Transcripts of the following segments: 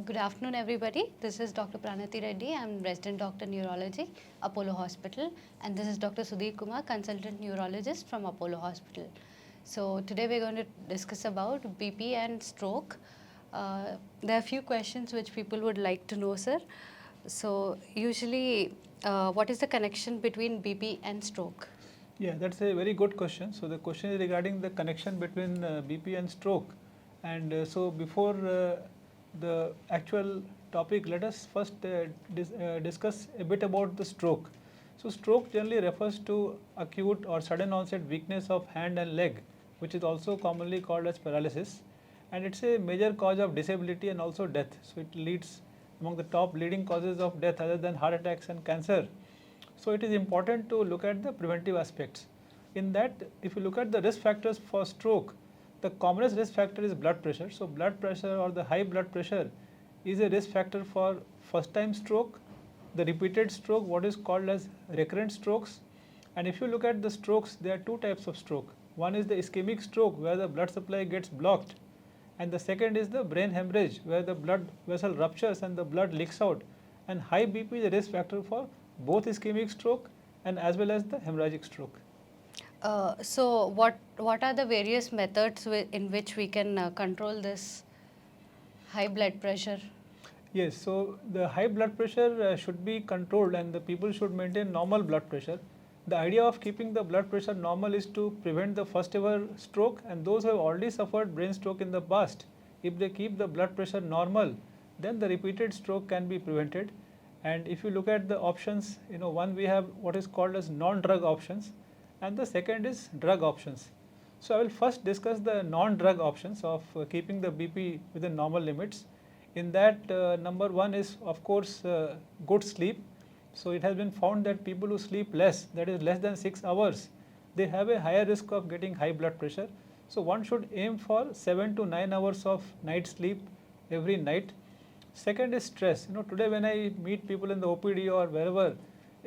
Good afternoon, everybody. This is Dr. Pranati Reddy. I'm resident doctor neurology, Apollo Hospital, and this is Dr. Sudhir Kumar, consultant neurologist from Apollo Hospital. So today we're going to discuss about BP and stroke. There are a few questions which people would like to know, sir. So usually, what is the connection between BP and stroke? Yeah, that's a very good question. So the question is regarding the connection between BP and stroke. And so before the actual topic, let us first discuss a bit about the stroke. So stroke generally refers to acute or sudden onset weakness of hand and leg, which is also commonly called as paralysis. And it's a major cause of disability and also death. So it leads among the top leading causes of death other than heart attacks and cancer. So it is important to look at the preventive aspects. In that, if you look at the risk factors for stroke, the commonest risk factor is blood pressure. So blood pressure or the high blood pressure is a risk factor for first time stroke, the repeated stroke, what is called as recurrent strokes. And if you look at the strokes, there are two types of stroke. One is the ischemic stroke where the blood supply gets blocked, and the second is the brain hemorrhage where the blood vessel ruptures and the blood leaks out. And high BP is a risk factor for both ischemic stroke and as well as the hemorrhagic stroke. So what are the various methods in which we can control this high blood pressure? Yes, so the high blood pressure should be controlled and the people should maintain normal blood pressure. The idea of keeping the blood pressure normal is to prevent the first ever stroke, and those who have already suffered brain stroke in the past, if they keep the blood pressure normal, then the repeated stroke can be prevented. And if you look at the options, one we have what is called as non-drug options, and the second is drug options. So I will first discuss the non-drug options of keeping the BP within normal limits. In that, number one is of course good sleep. So it has been found that people who sleep less, that is less than 6 hours, they have a higher risk of getting high blood pressure. So one should aim for 7 to 9 hours of night sleep every night. Second is stress. Today when I meet people in the OPD or wherever,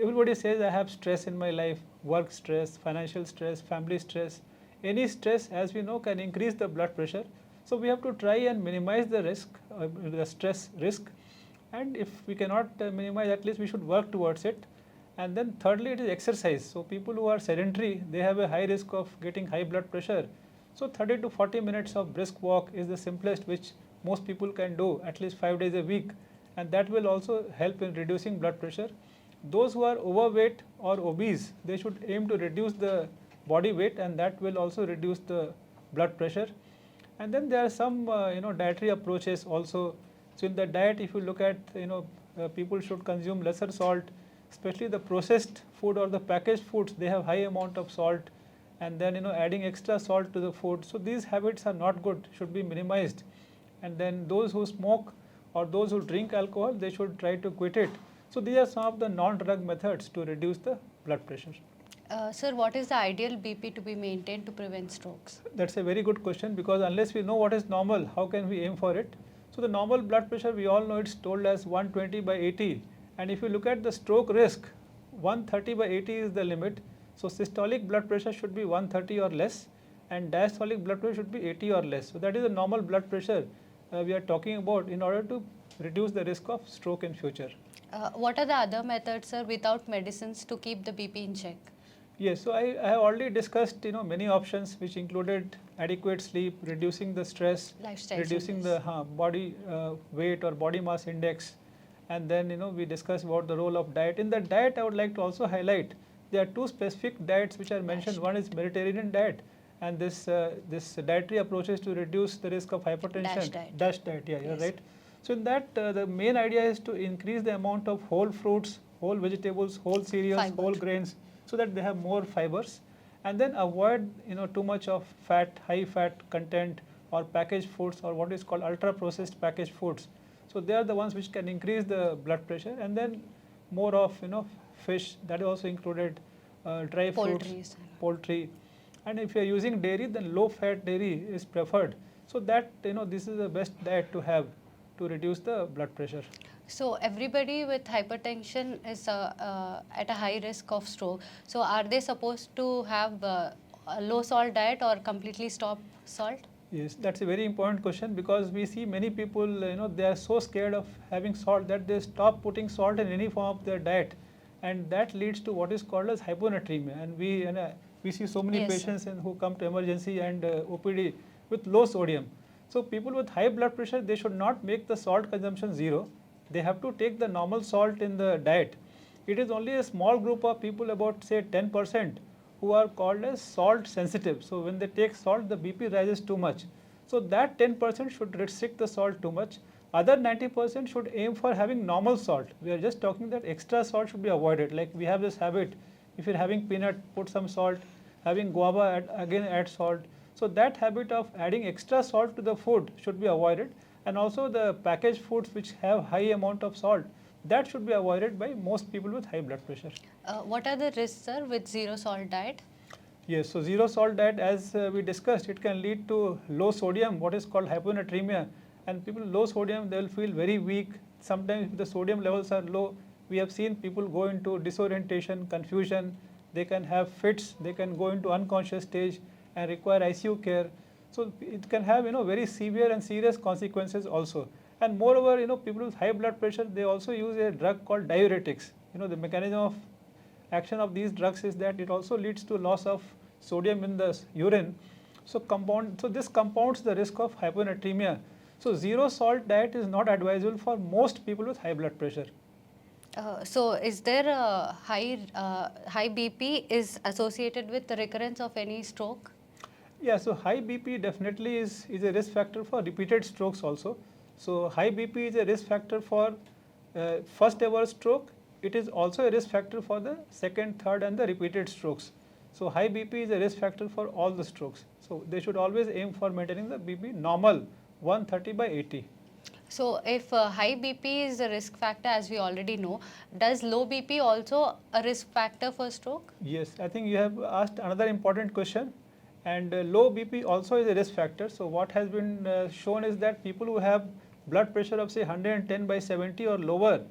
everybody says I have stress in my life, work stress, financial stress, family stress. Any stress, as we know, can increase the blood pressure. So we have to try and minimize the risk, the stress risk. And if we cannot minimize, at least we should work towards it. And then thirdly, it is exercise. So people who are sedentary, they have a high risk of getting high blood pressure. So 30 to 40 minutes of brisk walk is the simplest which most people can do at least 5 days a week, and that will also help in reducing blood pressure. Those who are overweight or obese, they should aim to reduce the body weight, and that will also reduce the blood pressure. And then there are some dietary approaches also. So in the diet, if you look at people should consume lesser salt, especially the processed food or the packaged foods, they have high amount of salt, and then adding extra salt to the food. So these habits are not good, should be minimized. And then those who smoke or those who drink alcohol, they should try to quit it. So these are some of the non-drug methods to reduce the blood pressure. Sir, what is the ideal BP to be maintained to prevent strokes? That's a very good question, because unless we know what is normal, how can we aim for it? So the normal blood pressure, we all know it's told as 120 by 80. And if you look at the stroke risk, 130 by 80 is the limit. So systolic blood pressure should be 130 or less, and diastolic blood pressure should be 80 or less. So that is the normal blood pressure we are talking about in order to reduce the risk of stroke in future. What are the other methods, sir, without medicines to keep the BP in check? Yes, so I have already discussed many options which included adequate sleep, reducing the stress, Lifestyle reducing changes. the body weight or body mass index, and then we discussed about the role of diet. In the diet, I would like to also highlight there are two specific diets which are mentioned. One is Mediterranean diet, and this dietary approaches to reduce the risk of hypertension. DASH diet. DASH diet, yeah, Yes. you're right. So in that, the main idea is to increase the amount of whole fruits, whole vegetables, whole cereals, Fiber. whole grains, so that they have more fibers, and then avoid too much of fat, high fat content, or packaged foods, or what is called ultra processed packaged foods. So they are the ones which can increase the blood pressure. And then more of fish, that is also included, dry fruits, poultry. And if you are using dairy, then low fat dairy is preferred. So that this is the best diet to have to reduce the blood pressure. So everybody with hypertension is at a high risk of stroke. So are they supposed to have a low salt diet or completely stop salt? Yes, that's a very important question because we see many people, they are so scared of having salt that they stop putting salt in any form of their diet, and that leads to what is called as hyponatremia. And we see so many Yes, sir. patients who come to emergency and OPD with low sodium. So people with high blood pressure, they should not make the salt consumption zero. They have to take the normal salt in the diet. It is only a small group of people, about say 10%, who are called as salt sensitive. So when they take salt, the BP rises too much. So that 10% should restrict the salt too much. Other 90% should aim for having normal salt. We are just talking that extra salt should be avoided. Like we have this habit, if you're having peanut, put some salt, having guava, again add salt. So that habit of adding extra salt to the food should be avoided. And also the packaged foods which have high amount of salt, that should be avoided by most people with high blood pressure. What are the risks, sir, with zero salt diet? Yes, so zero salt diet, as we discussed, it can lead to low sodium, what is called hyponatremia. And people low sodium, they will feel very weak. Sometimes if the sodium levels are low, we have seen people go into disorientation, confusion. They can have fits, they can go into unconscious stage and require ICU care. So it can have very severe and serious consequences also. And moreover, people with high blood pressure, they also use a drug called diuretics. The mechanism of action of these drugs is that it also leads to loss of sodium in the urine. So this compounds the risk of hyponatremia. So zero salt diet is not advisable for most people with high blood pressure. So is there a high BP is associated with the recurrence of any stroke? Yeah, so high BP definitely is a risk factor for repeated strokes also. So high BP is a risk factor for first ever stroke. It is also a risk factor for the second, third and the repeated strokes. So high BP is a risk factor for all the strokes. So they should always aim for maintaining the BP normal 130/80. So if high BP is a risk factor, as we already know, does low BP also a risk factor for stroke? Yes, I think you have asked another important question. And low BP also is a risk factor. So what has been shown is that people who have blood pressure of say 110/70 or lower,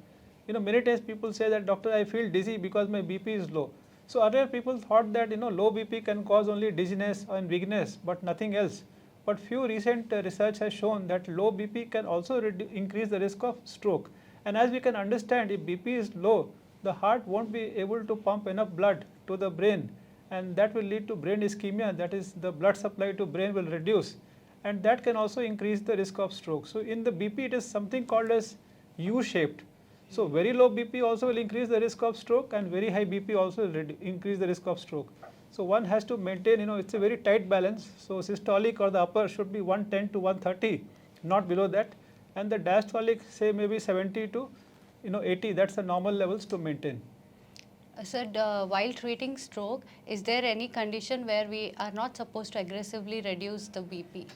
many times people say that, doctor, I feel dizzy because my BP is low. So earlier people thought that low BP can cause only dizziness and weakness, but nothing else. But few recent research has shown that low BP can also increase the risk of stroke. And as we can understand, if BP is low, the heart won't be able to pump enough blood to the brain, and that will lead to brain ischemia, that is the blood supply to brain will reduce, and that can also increase the risk of stroke. So in the BP it is something called as U-shaped. So very low BP also will increase the risk of stroke, and very high BP also will increase the risk of stroke. So one has to maintain, it's a very tight balance. So systolic or the upper should be 110 to 130, not below that, and the diastolic say maybe 70 to 80. That's the normal levels to maintain. Sir, while treating stroke, is there any condition where we are not supposed to aggressively reduce the BP?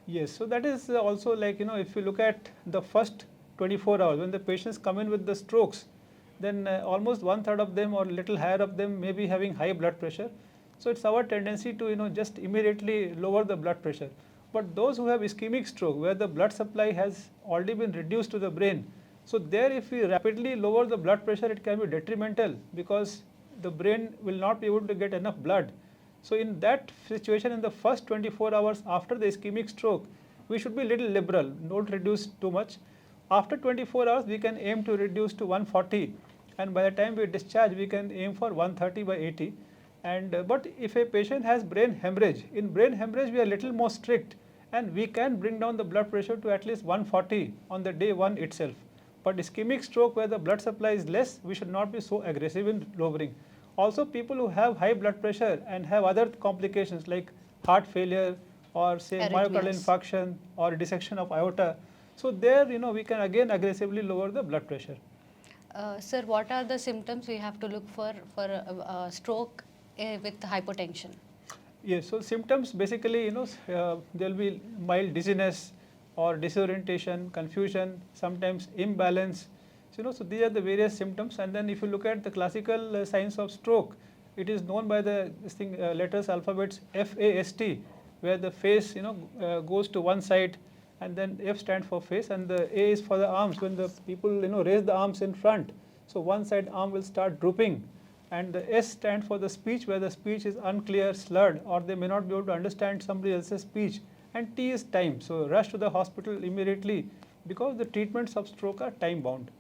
Yes, so that is also like, if you look at the first 24 hours, when the patients come in with the strokes, then almost 1/3 of them or little higher of them may be having high blood pressure. So it's our tendency to, just immediately lower the blood pressure. But those who have ischemic stroke, where the blood supply has already been reduced to the brain, so there if we rapidly lower the blood pressure, it can be detrimental because the brain will not be able to get enough blood. So in that situation, in the first 24 hours after the ischemic stroke, we should be little liberal, don't reduce too much. After 24 hours, we can aim to reduce to 140, and by the time we discharge, we can aim for 130/80. And but if a patient has brain hemorrhage, in brain hemorrhage we are little more strict, and we can bring down the blood pressure to at least 140 on the day 1 itself. But ischemic stroke, where the blood supply is less, we should not be so aggressive in lowering. Also, people who have high blood pressure and have other complications like heart failure or say myocardial Arrhythmias. infarction or dissection of aorta, so there we can again aggressively lower the blood pressure. Sir, what are the symptoms we have to look for stroke with hypotension? Yes, so symptoms basically, there will be mild dizziness or disorientation, confusion, sometimes imbalance. So these are the various symptoms. And then if you look at the classical signs of stroke, it is known by the letters alphabets FAST, where the face goes to one side, and then F stands for face, and the A is for the arms. When the people raise the arms in front, so one side arm will start drooping, and the S stands for the speech, where the speech is unclear, slurred, or they may not be able to understand somebody else's speech, And T is time. So rush to the hospital immediately because the treatments of stroke are time bound.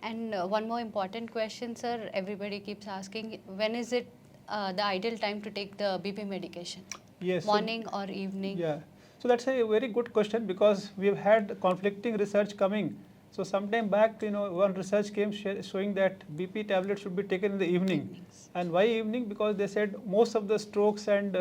And one more important question, sir. Everybody keeps asking, when is it the ideal time to take the BP medication? Yes. Morning or evening? Yeah. So that's a very good question because we've had conflicting research coming. So sometime back, one research came showing that BP tablets should be taken in the evening. Evenings. And why evening? Because they said most of the strokes and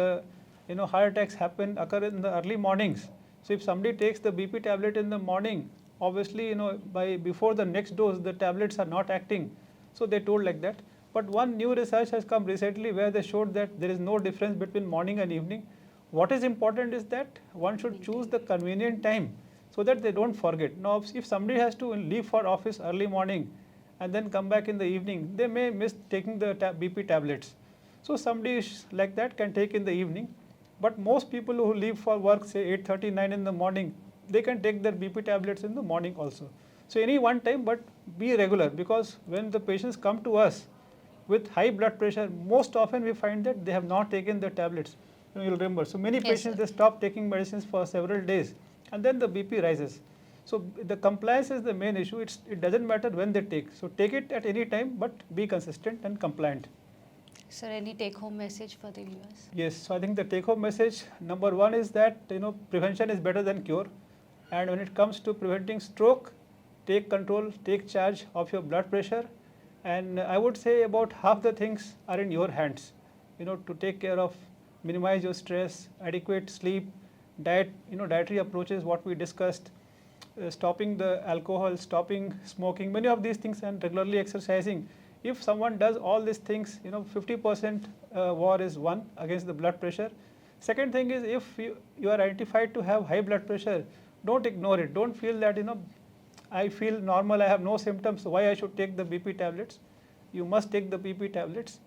heart attacks occur in the early mornings. So if somebody takes the BP tablet in the morning, obviously by before the next dose the tablets are not acting. So they told like that. But one new research has come recently where they showed that there is no difference between morning and evening. What is important is that one should choose the convenient time so that they don't forget. Now, if somebody has to leave for office early morning and then come back in the evening, they may miss taking the BP tablets. So somebody like that can take in the evening. But most people who leave for work, say 8:30, 9 in the morning, they can take their BP tablets in the morning also. So any one time, but be regular, because when the patients come to us with high blood pressure, most often we find that they have not taken the tablets. You'll remember. So many Yes, patients, sir. they stop taking medicines for several days and then the BP rises. So the compliance is the main issue. It doesn't matter when they take. So take it at any time, but be consistent and compliant. Sir, any take-home message for the viewers? Yes, so I think the take-home message, number one is that prevention is better than cure, and when it comes to preventing stroke, take control, take charge of your blood pressure, and I would say about half the things are in your hands. To take care of, minimize your stress, adequate sleep, diet, dietary approaches, what we discussed, stopping the alcohol, stopping smoking, many of these things, and regularly exercising. If someone does all these things, 50% war is won against the blood pressure. Second thing is, if you are identified to have high blood pressure, don't ignore it. Don't feel that, I feel normal, I have no symptoms, so why I should take the BP tablets. You must take the BP tablets.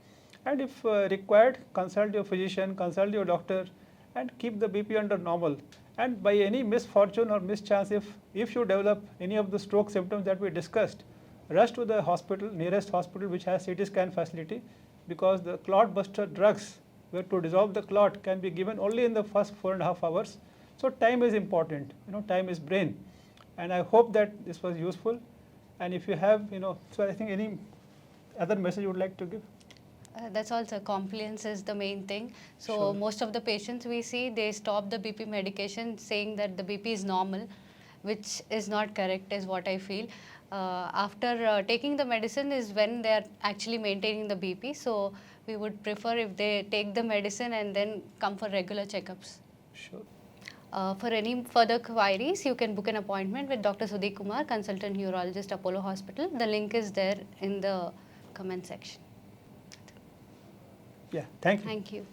And if required, consult your physician, consult your doctor, and keep the BP under normal. And by any misfortune or mischance, if you develop any of the stroke symptoms that we discussed, rush to the hospital, nearest hospital which has CT scan facility, because the clot buster drugs where to dissolve the clot can be given only in the first 4.5 hours. So time is important, time is brain. And I hope that this was useful. And if you have, so I think any other message you would like to give? That's also compliance is the main thing. So Sure. most of the patients we see, they stop the BP medication saying that the BP is normal, which is not correct, is what I feel. After taking the medicine is when they are actually maintaining the BP. So we would prefer if they take the medicine and then come for regular checkups. Sure. For any further queries, you can book an appointment with Dr. Sudhir Kumar, consultant neurologist, Apollo Hospital. The link is there in the comment section. Yeah, thank you. Thank you.